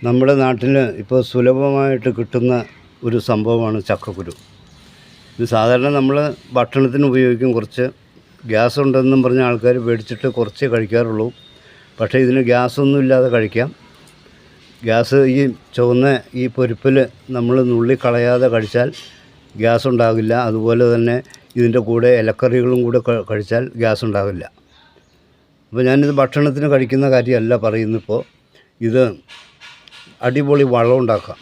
നമ്മുടെ നാട്ടിൽ ഇപ്പോൾ സുലഭമായിട്ട് കിട്ടുന്ന ഒരു സംഭവമാണ് ചക്കക്കുരു. ഇത് സാധാരണ നമ്മൾ ഭക്ഷണത്തിന് ഉപയോഗിക്കും. കുറച്ച് ഗ്യാസ് ഉണ്ടെന്നും പറഞ്ഞ ആൾക്കാർ മേടിച്ചിട്ട് കുറച്ചേ കഴിക്കാറുള്ളൂ. പക്ഷേ ഇതിന് ഗ്യാസൊന്നും ഇല്ലാതെ കഴിക്കാം. ഗ്യാസ് ഈ ചുവന്ന ഈ പൊരിപ്പിൽ നമ്മൾ നുള്ളിക്കളയാതെ കഴിച്ചാൽ ഗ്യാസ് ഉണ്ടാകില്ല. അതുപോലെ തന്നെ ഇതിൻ്റെ കൂടെ ഇലക്കറികളും കൂടെ കഴിച്ചാൽ ഗ്യാസ് ഉണ്ടാകില്ല. അപ്പോൾ ഞാനിത് ഭക്ഷണത്തിന് കഴിക്കുന്ന കാര്യമല്ല പറയുന്നിപ്പോൾ. ഇത് അടിപൊളി വളം ഉണ്ടാക്കാം.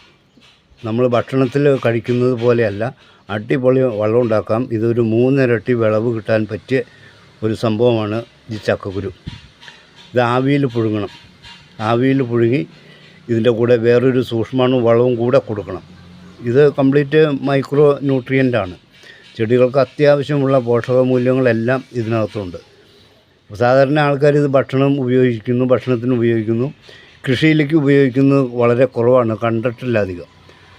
നമ്മൾ ഭക്ഷണത്തിൽ കഴിക്കുന്നത് പോലെയല്ല, അടിപൊളി വളം ഉണ്ടാക്കാം. ഇതൊരു 3 ഇരട്ടി വിളവ് കിട്ടാൻ പറ്റിയ ഒരു സംഭവമാണ് ഈ ചക്കക്കുരു. ഇത് ആവിയിൽ പുഴുങ്ങണം. ആവിയിൽ പുഴുങ്ങി ഇതിൻ്റെ കൂടെ വേറൊരു സൂക്ഷ്മാണു വളവും കൂടെ കൊടുക്കണം. ഇത് കംപ്ലീറ്റ് മൈക്രോ ന്യൂട്രിയൻ്റാണ്. ചെടികൾക്ക് അത്യാവശ്യമുള്ള പോഷകമൂല്യങ്ങളെല്ലാം ഇതിനകത്തുണ്ട്. സാധാരണ ആൾക്കാർ ഇത് ഭക്ഷണത്തിന് ഉപയോഗിക്കുന്നു. കൃഷിയിലേക്ക് ഉപയോഗിക്കുന്നത് വളരെ കുറവാണ്, കണ്ടിട്ടില്ല അധികം.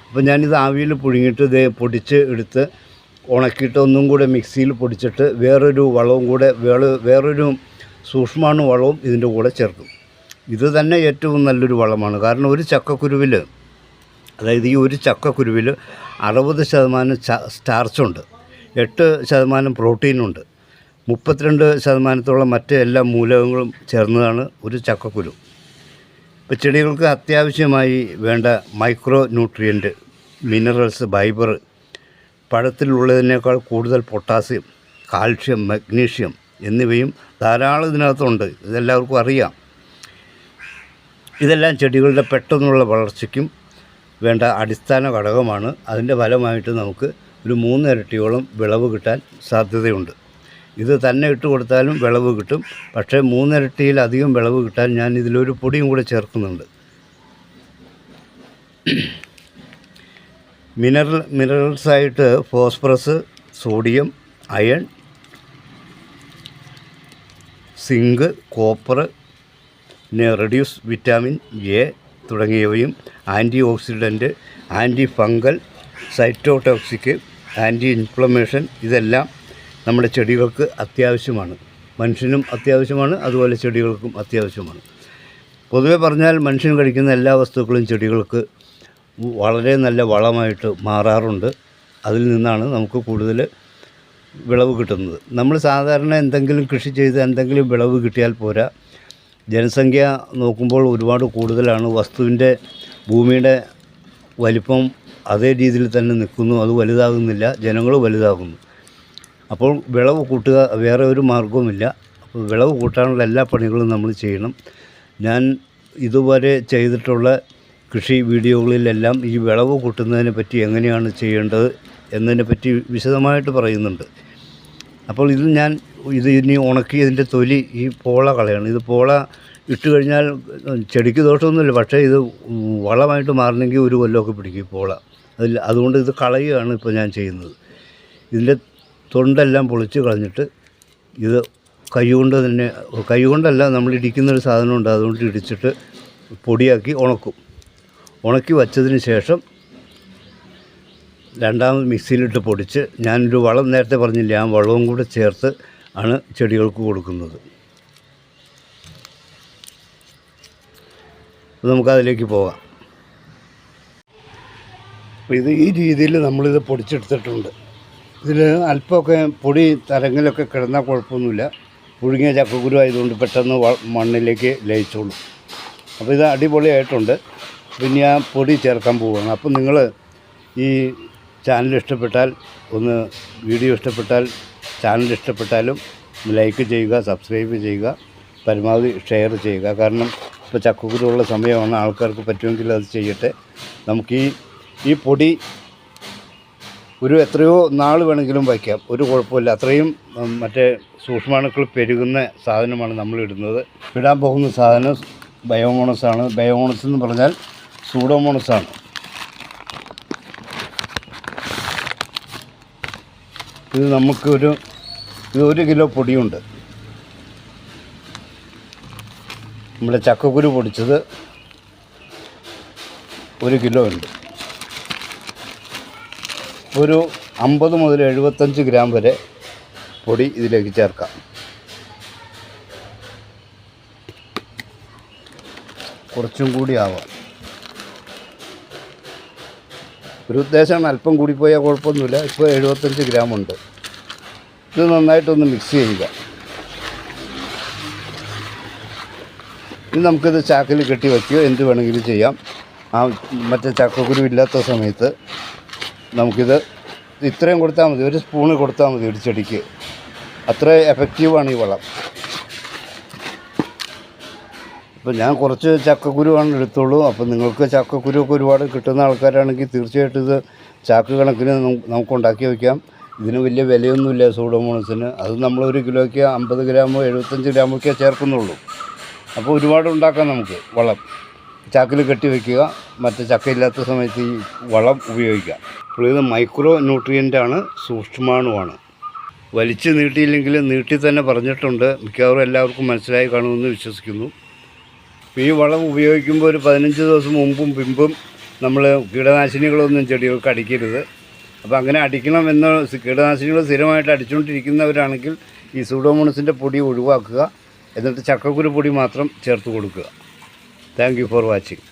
അപ്പോൾ ഞാനിത് ആവിയിൽ പുഴുങ്ങിയിട്ട് ഇത് പൊടിച്ച് എടുത്ത് ഉണക്കിയിട്ട് ഒന്നും കൂടെ മിക്സിയിൽ പൊടിച്ചിട്ട് വേറൊരു വളവും കൂടെ വേറൊരു സൂക്ഷ്മാണു വളവും ഇതിൻ്റെ കൂടെ ചേർക്കും. ഇത് തന്നെ ഏറ്റവും നല്ലൊരു വളമാണ്. കാരണം ഒരു ചക്കക്കുരുവിൽ, അതായത് ഈ ഒരു ചക്കക്കുരുവിൽ 60% സ്റ്റാർച്ചുണ്ട്, 8% പ്രോട്ടീനുണ്ട്, 32% മറ്റ് എല്ലാ മൂലകങ്ങളും ചേർന്നതാണ് ഒരു ചക്കക്കുരു. ഇപ്പോൾ ചെടികൾക്ക് അത്യാവശ്യമായി വേണ്ട മൈക്രോ ന്യൂട്രിയൻറ്റ്, മിനറൽസ്, ഫൈബർ, പഴത്തിലുള്ളതിനേക്കാൾ കൂടുതൽ പൊട്ടാസ്യം, കാൽഷ്യം, മഗ്നീഷ്യം എന്നിവയും ധാരാളം ഇതിനകത്തുണ്ട്. ഇതെല്ലാവർക്കും അറിയാം. ഇതെല്ലാം ചെടികളുടെ പെട്ടെന്നുള്ള വളർച്ചയ്ക്കും വേണ്ട അടിസ്ഥാന ഘടകമാണ്. അതിൻ്റെ ഫലമായിട്ട് നമുക്ക് ഒരു 3 ഇരട്ടിയോളം വിളവ് കിട്ടാൻ സാധ്യതയുണ്ട്. ഇത് തന്നെ ഇട്ട് കൊടുത്താലും വിളവ് കിട്ടും. പക്ഷേ 3 ഇരട്ടിയിലധികം വിളവ് കിട്ടാൻ ഞാൻ ഇതിലൊരു പൊടിയും കൂടെ ചേർക്കുന്നുണ്ട്. മിനറൽസായിട്ട് phosphorus, sodium, iron, zinc, copper, പിന്നെ റെഡ്യൂസ് വിറ്റാമിൻ എ തുടങ്ങിയവയും antioxidant, antifungal, cytotoxic, anti inflammation ഇതെല്ലാം നമ്മുടെ ചെടികൾക്ക് അത്യാവശ്യമാണ്. മനുഷ്യനും അത്യാവശ്യമാണ്, അതുപോലെ ചെടികൾക്കും അത്യാവശ്യമാണ്. പൊതുവെ പറഞ്ഞാൽ മനുഷ്യൻ കഴിക്കുന്ന എല്ലാ വസ്തുക്കളും ചെടികൾക്ക് വളരെ നല്ല വളമായിട്ട് മാറാറുണ്ട്. അതിൽ നിന്നാണ് നമുക്ക് കൂടുതൽ വിളവ് കിട്ടുന്നത്. നമ്മൾ സാധാരണ എന്തെങ്കിലും കൃഷി ചെയ്ത് എന്തെങ്കിലും വിളവ് കിട്ടിയാൽ പോരാ. ജനസംഖ്യ നോക്കുമ്പോൾ ഒരുപാട് കൂടുതലാണ്. ഭൂമിയുടെ വലിപ്പം അതേ രീതിയിൽ തന്നെ നിൽക്കുന്നു, അത് വലുതാകുന്നില്ല, ജനങ്ങൾ വലുതാകുന്നു. അപ്പോൾ വിളവ് കൂട്ടുക, വേറെ ഒരു മാർഗവുമില്ല. അപ്പോൾ വിളവ് കൂട്ടാനുള്ള എല്ലാ പണികളും നമ്മൾ ചെയ്യണം. ഞാൻ ഇതുവരെ ചെയ്തിട്ടുള്ള കൃഷി വീഡിയോകളിലെല്ലാം ഈ വിളവ് കൂട്ടുന്നതിനെ പറ്റി എങ്ങനെയാണ് ചെയ്യേണ്ടത് എന്നതിനെ പറ്റി വിശദമായിട്ട് പറയുന്നുണ്ട്. അപ്പോൾ ഇത് ഇനി ഉണക്കി ഇതിൻ്റെ തൊലി, ഈ പോള കളയണം. ഇത് പോള ഇട്ട് കഴിഞ്ഞാൽ ചെടിക്ക് ദോഷമൊന്നുമില്ല, പക്ഷേ ഇത് വളമായിട്ട് മാറണമെങ്കിൽ ഒരു കൊല്ലമൊക്കെ പിടിക്കും പോള. അതുകൊണ്ട് ഇത് കളയുകയാണ് ഇപ്പോൾ ഞാൻ ചെയ്യുന്നത്. ഇതിൻ്റെ തൊണ്ടെല്ലാം പൊളിച്ച് കളഞ്ഞിട്ട് ഇത് കൈകൊണ്ടല്ല, നമ്മൾ ഇടിക്കുന്നൊരു സാധനമുണ്ട്, അതുകൊണ്ട് ഇടിച്ചിട്ട് പൊടിയാക്കി ഉണക്കി വച്ചതിന് ശേഷം രണ്ടാമത് മിക്സിയിലിട്ട് പൊടിച്ച് ഞാനൊരു വളം നേരത്തെ പറഞ്ഞില്ല, ആ വളവും കൂടെ ചേർത്ത് ആണ് ചെടികൾക്ക് കൊടുക്കുന്നത്. നമുക്കതിലേക്ക് പോകാം. അപ്പോൾ ഈ രീതിയിൽ നമ്മളിത് പൊടിച്ചെടുത്തിട്ടുണ്ട്. ഇതിൽ അല്പമൊക്കെ പൊടി തരങ്ങിലൊക്കെ കിടന്നാൽ കുഴപ്പമൊന്നുമില്ല. പുഴുങ്ങിയ ചക്കക്കുരു ആയതുകൊണ്ട് പെട്ടെന്ന് മണ്ണിലേക്ക് ലയിച്ചോളും. അപ്പോൾ ഇത് അടിപൊളിയായിട്ടുണ്ട്. പിന്നെ ആ പൊടി ചേർക്കാൻ പോവുകയാണ്. അപ്പോൾ നിങ്ങൾ ഈ ചാനൽ ഇഷ്ടപ്പെട്ടാൽ വീഡിയോ ഇഷ്ടപ്പെട്ടാൽ ചാനൽ ഇഷ്ടപ്പെട്ടാലും ലൈക്ക് ചെയ്യുക, സബ്സ്ക്രൈബ് ചെയ്യുക, പരമാവധി ഷെയർ ചെയ്യുക. കാരണം ഇപ്പോൾ ചക്കക്കുരുള്ള സമയമാണ്, ആൾക്കാർക്ക് പറ്റുമെങ്കിൽ അത് ചെയ്യട്ടെ. നമുക്ക് ഈ പൊടി എത്രയോ നാൾ വേണമെങ്കിലും വയ്ക്കാം, ഒരു കുഴപ്പമില്ല. അത്രയും മറ്റേ സൂക്ഷ്മാണുക്കൾ പെരുകുന്ന സാധനമാണ് നമ്മൾ ഇടുന്നത്. ഇടാൻ പോകുന്ന സാധനം ബയോമോണസാണ്. ബയോമോണസ് എന്ന് പറഞ്ഞാൽ സൂഡോമോണസാണ്. ഇത് നമുക്ക് ഇത് 1 കിലോ പൊടിയുണ്ട്. നമ്മുടെ ചക്കക്കുരു പൊടിച്ചത് 1 കിലോ ഉണ്ട്. ഒരു 50 മുതൽ 75 ഗ്രാം വരെ പൊടി ഇതിലേക്ക് ചേർക്കാം. കുറച്ചും കൂടി ആവാം. ഒരു ഉദ്ദേശമാണ്, അല്പം കൂടിപ്പോയാൽ കുഴപ്പമൊന്നുമില്ല. ഇപ്പോൾ 75 ഗ്രാമുണ്ട്. ഇത് നന്നായിട്ടൊന്ന് മിക്സ് ചെയ്യുക. ഇനി നമുക്കിത് ചാക്കിൽ കെട്ടി വയ്ക്കുകയോ എന്ത് വേണമെങ്കിലും ചെയ്യാം. മറ്റേ ചക്കക്കുരു ഇല്ലാത്ത സമയത്ത് നമുക്കിത് ഇത്രയും കൊടുത്താൽ മതി, ഒരു സ്പൂണ് കൊടുത്താൽ മതി ഒരു ചെടിക്ക്. അത്ര എഫക്റ്റീവാണ് ഈ വളം. അപ്പോൾ ഞാൻ കുറച്ച് ചക്കക്കുരുവാണ് എടുത്തോളൂ. അപ്പോൾ നിങ്ങൾക്ക് ചക്കക്കുരുവൊക്കെ ഒരുപാട് കിട്ടുന്ന ആൾക്കാരാണെങ്കിൽ തീർച്ചയായിട്ടും ഇത് ചാക്ക് കണക്കിന് നമുക്ക് ഉണ്ടാക്കി വയ്ക്കാം. ഇതിന് വലിയ വിലയൊന്നുമില്ല സൂഡോമോണസിന്. അത് നമ്മൾ 1 കിലോയ്ക്ക് 50 ഗ്രാമോ 75 ഗ്രാമൊക്കെ ചേർക്കുന്നുള്ളൂ. അപ്പോൾ ഒരുപാട് ഉണ്ടാക്കാം നമുക്ക് വളം. ചാക്കിൽ കെട്ടി വയ്ക്കുക, മറ്റേ ചക്കയില്ലാത്ത സമയത്ത് ഈ വളം ഉപയോഗിക്കാം. അപ്പോൾ ഇത് മൈക്രോ ന്യൂട്രിയൻ്റാണ്, സൂക്ഷ്മാണുവാണ്. വലിച്ചു നീട്ടിയില്ലെങ്കിൽ നീട്ടി തന്നെ പറഞ്ഞിട്ടുണ്ട്. മിക്കവാറും എല്ലാവർക്കും മനസ്സിലായി കാണുമെന്ന് വിശ്വസിക്കുന്നു. ഈ വളം ഉപയോഗിക്കുമ്പോൾ ഒരു 15 ദിവസം മുമ്പും പിമ്പും നമ്മൾ കീടനാശിനികളൊന്നും ചെടികൾക്ക് അടിക്കരുത്. അപ്പോൾ അങ്ങനെ അടിക്കണമെന്ന് കീടനാശിനികൾ സ്ഥിരമായിട്ട് അടിച്ചുകൊണ്ടിരിക്കുന്നവരാണെങ്കിൽ ഈ സൂഡോമോണസിൻ്റെ പൊടി ഒഴിവാക്കുക. എന്നിട്ട് ചക്കക്കുരു പൊടി മാത്രം ചേർത്ത് കൊടുക്കുക. Thank you for watching.